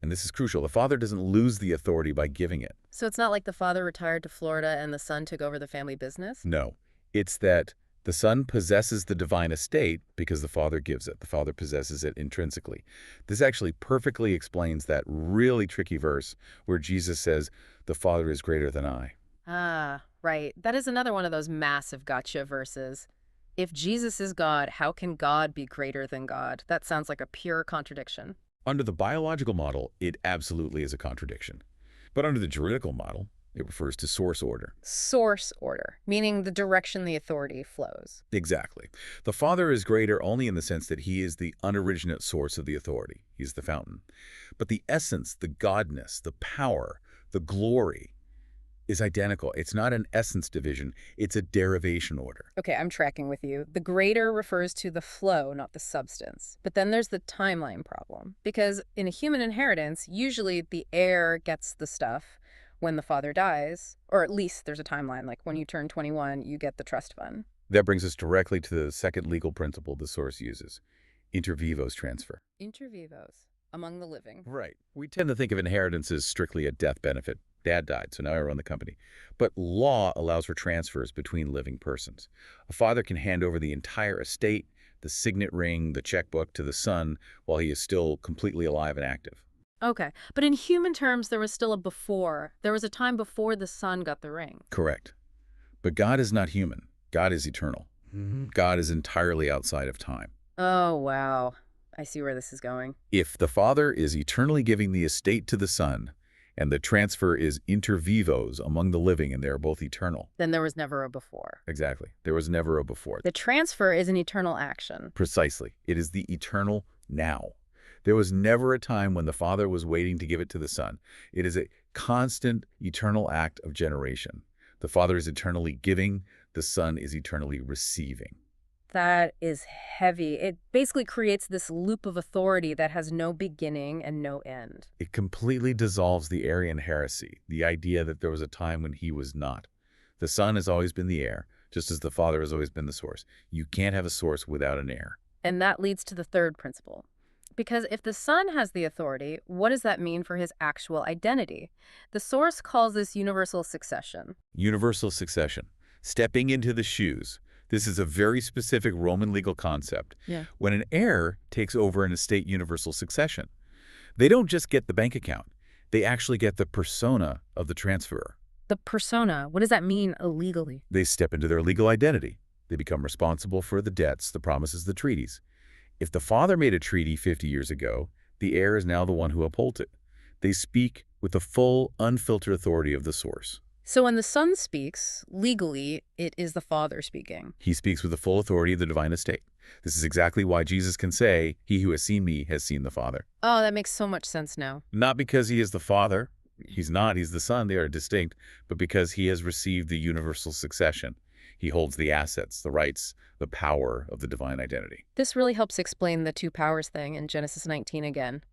and this is crucial, the father doesn't lose the authority by giving it. So it's not like the father retired to Florida and the son took over the family business? No, it's that the son possesses the divine estate because the father gives it. The father possesses it intrinsically. This actually perfectly explains that really tricky verse where Jesus says, "The Father is greater than I." Ah, right. That is another one of those massive gotcha verses. If Jesus is God, how can God be greater than God? That sounds like a pure contradiction. Under the biological model, it absolutely is a contradiction. But under the juridical model, it refers to source order. Source order, meaning the direction the authority flows. Exactly. The Father is greater only in the sense that he is the unoriginate source of the authority. He's the fountain. But the essence, the godness, the power, the glory is identical. It's not an essence division. It's a derivation order. Okay, I'm tracking with you. The greater refers to the flow, not the substance. But then there's the timeline problem. Because in a human inheritance, usually the heir gets the stuff when the father dies, or at least there's a timeline, like when you turn 21, you get the trust fund. That brings us directly to the second legal principle the source uses, inter vivos transfer. Inter vivos, among the living. Right. We tend to think of inheritance as strictly a death benefit. Dad died, so now I run the company. But law allows for transfers between living persons. A father can hand over the entire estate, the signet ring, the checkbook to the son while he is still completely alive and active. Okay, but in human terms, there was still a before. There was a time before the son got the ring. Correct. But God is not human. God is eternal. God is entirely outside of time. Oh, wow. I see where this is going. If the father is eternally giving the estate to the son, and the transfer is inter vivos among the living, and they are both eternal. Then there was never a before. Exactly. There was never a before. The transfer is an eternal action. Precisely. It is the eternal now. There was never a time when the father was waiting to give it to the son. It is a constant, eternal act of generation. The father is eternally giving. The son is eternally receiving. That is heavy. It basically creates this loop of authority that has no beginning and no end. It completely dissolves the Arian heresy, the idea that there was a time when he was not. The son has always been the heir, just as the father has always been the source. You can't have a source without an heir. And that leads to the third principle. Because if the son has the authority, what does that mean for his actual identity? The source calls this universal succession. Universal succession. Stepping into the shoes. This is a very specific Roman legal concept. Yeah. When an heir takes over an estate universal succession, they don't just get the bank account. They actually get the persona of the transferor. The persona, what does that mean illegally? They step into their legal identity. They become responsible for the debts, the promises, the treaties. If the father made a treaty 50 years ago, the heir is now the one who upholds it. They speak with the full, unfiltered authority of the source. So when the son speaks, legally, it is the father speaking. He speaks with the full authority of the divine estate. This is exactly why Jesus can say, "He who has seen me has seen the Father." Oh, that makes so much sense now. Not because he is the Father. He's not. He's the Son. They are distinct. But because he has received the universal succession. He holds the assets, the rights, the power of the divine identity. This really helps explain the two powers thing in Genesis 19 again.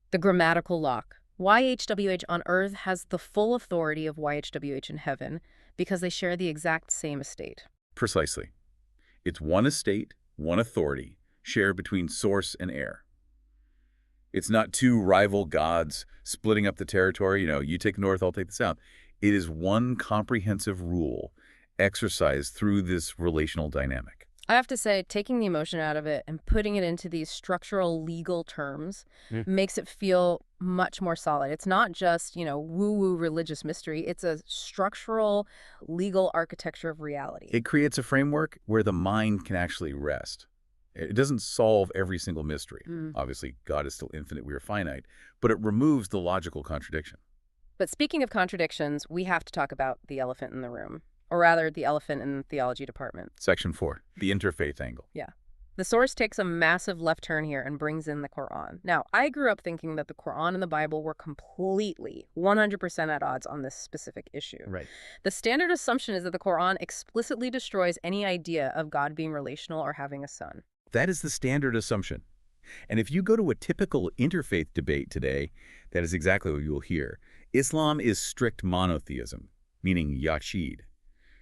The grammatical lock. YHWH on earth has the full authority of YHWH in heaven because they share the exact same estate. Precisely. It's one estate, one authority, shared between source and heir. It's not two rival gods splitting up the territory, you take the north, I'll take the south. It is one comprehensive rule exercised through this relational dynamic. I have to say, taking the emotion out of it and putting it into these structural legal terms makes it feel much more solid. It's not just, woo-woo religious mystery. It's a structural legal architecture of reality. It creates a framework where the mind can actually rest. It doesn't solve every single mystery. Obviously, God is still infinite, we are finite, but it removes the logical contradiction. But speaking of contradictions, we have to talk about the elephant in the room. Or rather, the elephant in the theology department. Section 4, the interfaith angle. Yeah. The source takes a massive left turn here and brings in the Quran. Now, I grew up thinking that the Quran and the Bible were completely, 100% at odds on this specific issue. Right. The standard assumption is that the Quran explicitly destroys any idea of God being relational or having a son. That is the standard assumption. And if you go to a typical interfaith debate today, that is exactly what you will hear. Islam is strict monotheism, meaning Yachid.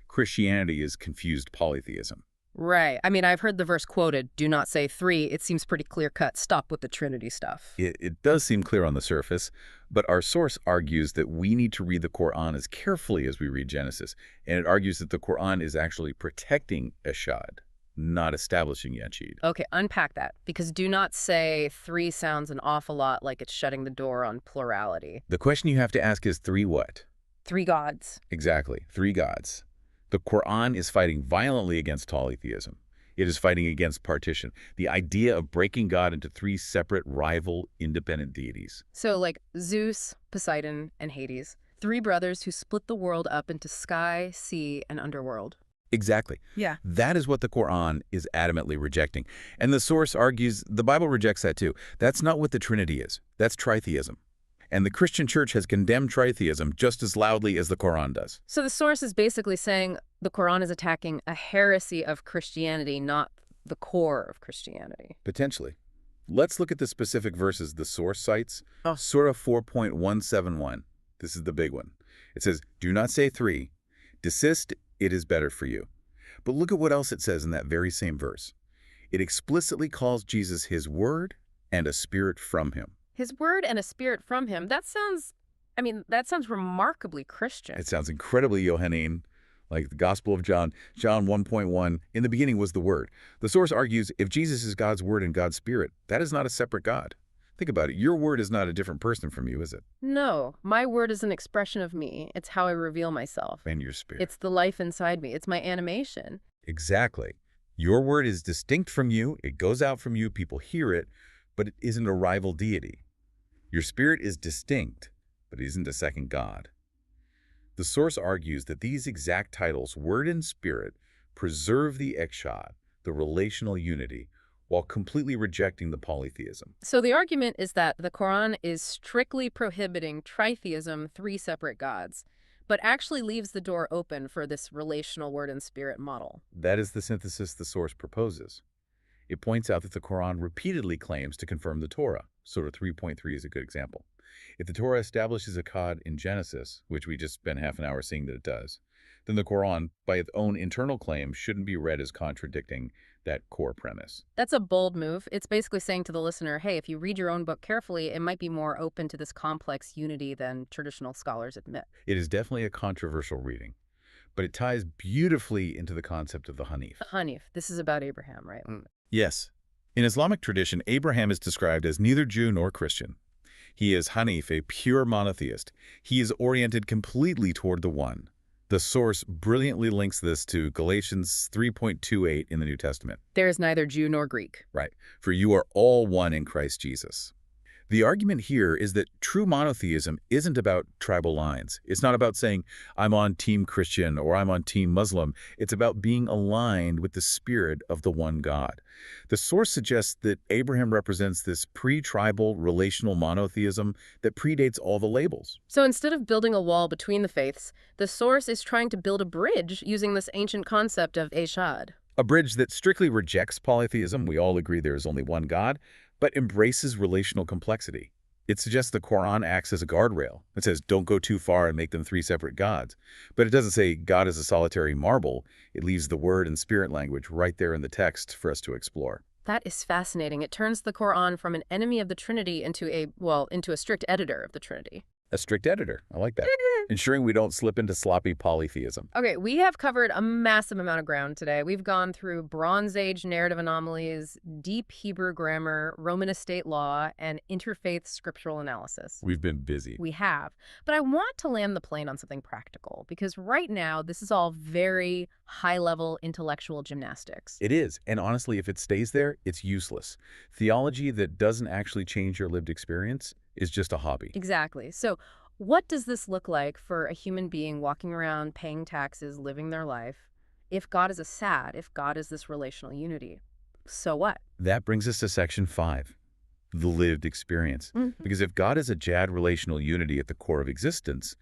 Christianity is confused polytheism. Right. I mean, I've heard the verse quoted, do not say three. It seems pretty clear-cut. Stop with the Trinity stuff. It does seem clear on the surface, but our source argues that we need to read the Quran as carefully as we read Genesis, and it argues that the Quran is actually protecting Echad, not establishing Yachid. Okay, unpack that, because do not say three sounds an awful lot like it's shutting the door on plurality. The question you have to ask is three what? Three gods. Exactly, three gods. The Quran is fighting violently against polytheism. It is fighting against partition, the idea of breaking God into three separate, rival, independent deities. So like Zeus, Poseidon, and Hades. Three brothers who split the world up into sky, sea, and underworld. Exactly. Yeah. That is what the Quran is adamantly rejecting. And the source argues the Bible rejects that too. That's not what the Trinity is. That's tritheism. And the Christian church has condemned tritheism just as loudly as the Quran does. So the source is basically saying the Quran is attacking a heresy of Christianity, not the core of Christianity. Potentially. Let's look at the specific verses the source cites. Oh. Surah 4.171. This is the big one. It says, do not say three. Desist, it is better for you. But look at what else it says in that very same verse. It explicitly calls Jesus his word and a spirit from him. His word and a spirit from him, that sounds remarkably Christian. It sounds incredibly Johannine, like the Gospel of John. John 1.1, in the beginning was the Word. The source argues if Jesus is God's word and God's spirit, that is not a separate God. Think about it. Your word is not a different person from you, is it? No, my word is an expression of me. It's how I reveal myself. And your spirit. It's the life inside me. It's my animation. Exactly. Your word is distinct from you. It goes out from you. People hear it, but it isn't a rival deity. Your spirit is distinct, but it isn't a second God. The source argues that these exact titles, word and spirit, preserve the Echad, the relational unity, while completely rejecting the polytheism. So the argument is that the Quran is strictly prohibiting tritheism, three separate gods, but actually leaves the door open for this relational word and spirit model. That is the synthesis the source proposes. It points out that the Quran repeatedly claims to confirm the Torah. Surah 3.3 is a good example. If the Torah establishes Echad in Genesis, which we just spent half an hour seeing that it does, then the Quran, by its own internal claim, shouldn't be read as contradicting that core premise. That's a bold move. It's basically saying to the listener, hey, if you read your own book carefully, it might be more open to this complex unity than traditional scholars admit. It is definitely a controversial reading, but it ties beautifully into the concept of the Hanif. Hanif, this is about Abraham, right? Yes. In Islamic tradition, Abraham is described as neither Jew nor Christian. He is Hanif, a pure monotheist. He is oriented completely toward the One. The source brilliantly links this to Galatians 3.28 in the New Testament. There is neither Jew nor Greek. Right. For you are all one in Christ Jesus. The argument here is that true monotheism isn't about tribal lines. It's not about saying, I'm on Team Christian or I'm on Team Muslim. It's about being aligned with the spirit of the one God. The source suggests that Abraham represents this pre-tribal relational monotheism that predates all the labels. So instead of building a wall between the faiths, the source is trying to build a bridge using this ancient concept of Echad. A bridge that strictly rejects polytheism. We all agree there is only one God, but embraces relational complexity. It suggests the Quran acts as a guardrail. It says, don't go too far and make them three separate gods. But it doesn't say God is a solitary marble. It leaves the word and spirit language right there in the text for us to explore. That is fascinating. It turns the Quran from an enemy of the Trinity into a strict editor of the Trinity. A strict editor. I like that. Ensuring we don't slip into sloppy polytheism. Okay, we have covered a massive amount of ground today. We've gone through Bronze Age narrative anomalies, deep Hebrew grammar, Roman estate law, and interfaith scriptural analysis. We've been busy. We have. But I want to land the plane on something practical, because right now, this is all very high-level intellectual gymnastics. It is. And honestly, if it stays there, it's useless. Theology that doesn't actually change your lived experience is just a hobby. Exactly. So what does this look like for a human being walking around, paying taxes, living their life, if God is a sad, if God is this relational unity? So what? That brings us to section 5, the lived experience. Because if God is a Echad relational unity at the core of existence,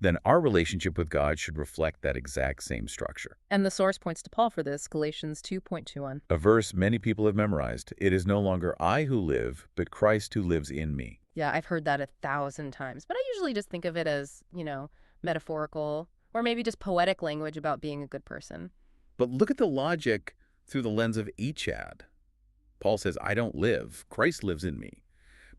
then our relationship with God should reflect that exact same structure. And the source points to Paul for this, Galatians 2:21. A verse many people have memorized. It is no longer I who live, but Christ who lives in me. Yeah, I've heard that 1,000 times, but I usually just think of it as, metaphorical or maybe just poetic language about being a good person. But look at the logic through the lens of Echad. Paul says, I don't live. Christ lives in me.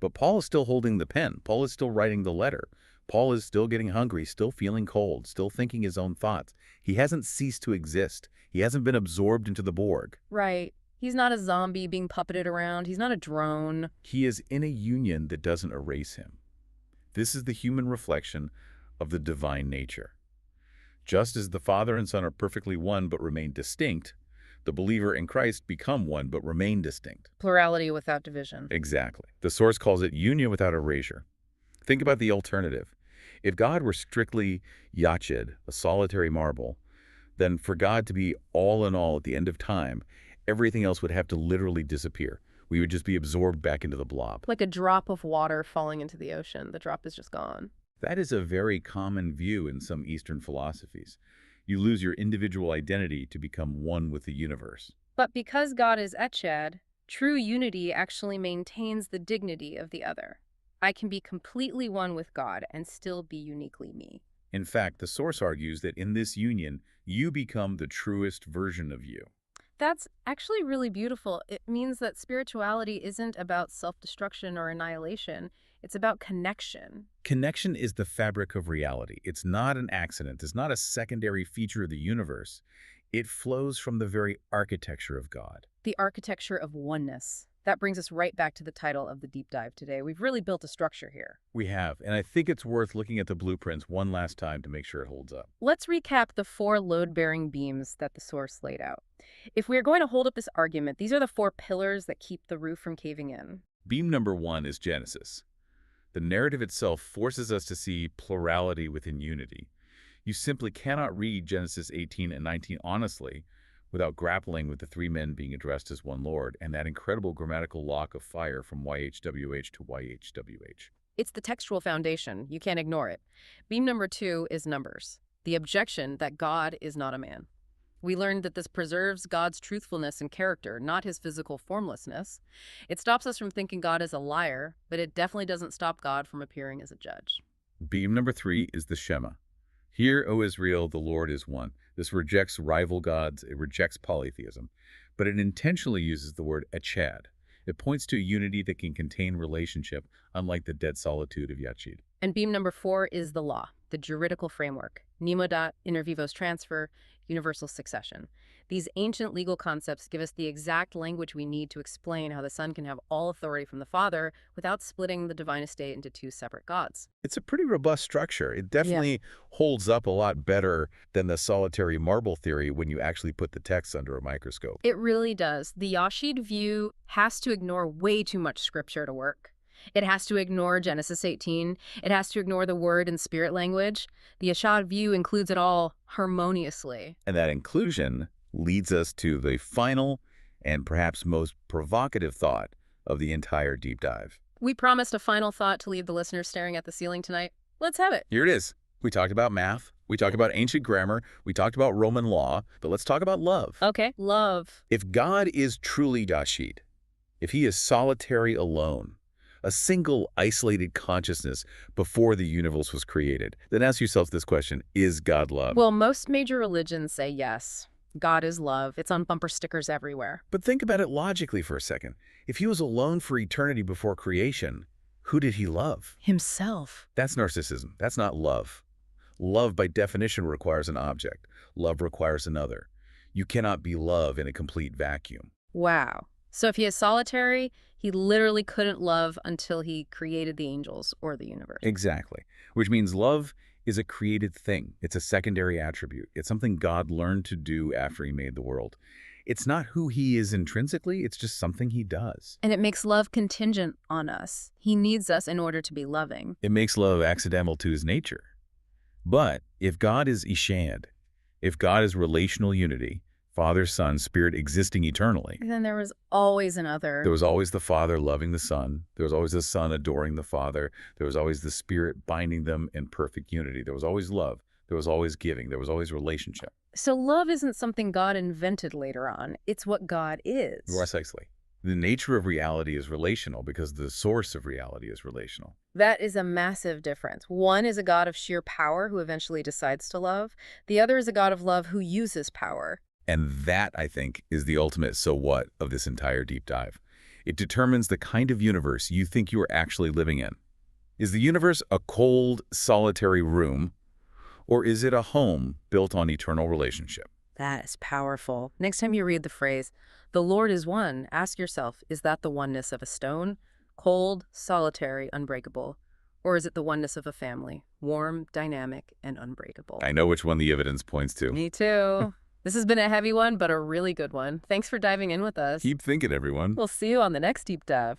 But Paul is still holding the pen. Paul is still writing the letter. Paul is still getting hungry, still feeling cold, still thinking his own thoughts. He hasn't ceased to exist. He hasn't been absorbed into the Borg. Right. He's not a zombie being puppeted around. He's not a drone. He is in a union that doesn't erase him. This is the human reflection of the divine nature. Just as the Father and Son are perfectly one but remain distinct, the believer in Christ become one but remain distinct. Plurality without division. Exactly. The source calls it union without erasure. Think about the alternative. If God were strictly Echad, a solitary marble, then for God to be all in all at the end of time, everything else would have to literally disappear. We would just be absorbed back into the blob. Like a drop of water falling into the ocean. The drop is just gone. That is a very common view in some Eastern philosophies. You lose your individual identity to become one with the universe. But because God is Echad, true unity actually maintains the dignity of the other. I can be completely one with God and still be uniquely me. In fact, the source argues that in this union, you become the truest version of you. That's actually really beautiful. It means that spirituality isn't about self-destruction or annihilation. It's about connection. Connection is the fabric of reality. It's not an accident. It's not a secondary feature of the universe. It flows from the very architecture of God. The architecture of oneness. That brings us right back to the title of the deep dive today. We've really built a structure here. We have, and I think it's worth looking at the blueprints one last time to make sure it holds up. Let's recap the 4 load-bearing beams that the source laid out. If we're going to hold up this argument, these are the 4 pillars that keep the roof from caving in. Beam number 1 is Genesis. The narrative itself forces us to see plurality within unity. You simply cannot read Genesis 18 and 19 honestly without grappling with the 3 men being addressed as one Lord and that incredible grammatical lock of fire from YHWH to YHWH. It's the textual foundation. You can't ignore it. Beam number 2 is Numbers, the objection that God is not a man. We learned that this preserves God's truthfulness and character, not his physical formlessness. It stops us from thinking God is a liar, but it definitely doesn't stop God from appearing as a judge. Beam number 3 is the Shema. Hear, O Israel, the Lord is one. This rejects rival gods, it rejects polytheism, but it intentionally uses the word Echad. It points to a unity that can contain relationship, unlike the dead solitude of Echad. And beam number 4 is the law, the juridical framework, nemo-dat, inter vivos transfer, universal succession. These ancient legal concepts give us the exact language we need to explain how the Son can have all authority from the Father without splitting the divine estate into 2 separate gods. It's a pretty robust structure. It definitely holds up a lot better than the solitary marble theory when you actually put the text under a microscope. It really does. The Echad view has to ignore way too much scripture to work. It has to ignore Genesis 18. It has to ignore the word and spirit language. The Echad view includes it all harmoniously. And that inclusion leads us to the final and perhaps most provocative thought of the entire deep dive. We promised a final thought to leave the listeners staring at the ceiling tonight. Let's have it. Here it is. We talked about math. We talked about ancient grammar. We talked about Roman law. But let's talk about love. Okay, love. If God is truly Echad, if he is solitary alone, a single isolated consciousness before the universe was created, then ask yourself this question, is God love? Well, most major religions say yes. God is love. It's on bumper stickers everywhere. But think about it logically for a second. If he was alone for eternity before creation, who did he love? Himself. That's narcissism. That's not love. Love, by definition, requires an object. Love requires another. You cannot be love in a complete vacuum. Wow. So if he is solitary, he literally couldn't love until he created the angels or the universe. Exactly. Which means love is a created thing. It's a secondary attribute. It's something God learned to do after he made the world. It's not who he is intrinsically, it's just something he does. And it makes love contingent on us. He needs us in order to be loving. It makes love accidental to his nature. But if God is Echad, if God is relational unity, Father, Son, Spirit existing eternally. And then there was always another. There was always the Father loving the Son. There was always the Son adoring the Father. There was always the Spirit binding them in perfect unity. There was always love. There was always giving. There was always relationship. So love isn't something God invented later on. It's what God is. Precisely. The nature of reality is relational because the source of reality is relational. That is a massive difference. One is a God of sheer power who eventually decides to love. The other is a God of love who uses power. And that, I think, is the ultimate so what of this entire deep dive. It determines the kind of universe you think you are actually living in. Is the universe a cold, solitary room, or is it a home built on eternal relationship? That is powerful. Next time you read the phrase, "The Lord is one," ask yourself, is that the oneness of a stone? Cold, solitary, unbreakable. Or is it the oneness of a family? Warm, dynamic, and unbreakable. I know which one the evidence points to. Me too. This has been a heavy one, but a really good one. Thanks for diving in with us. Keep thinking, everyone. We'll see you on the next Deep Dive.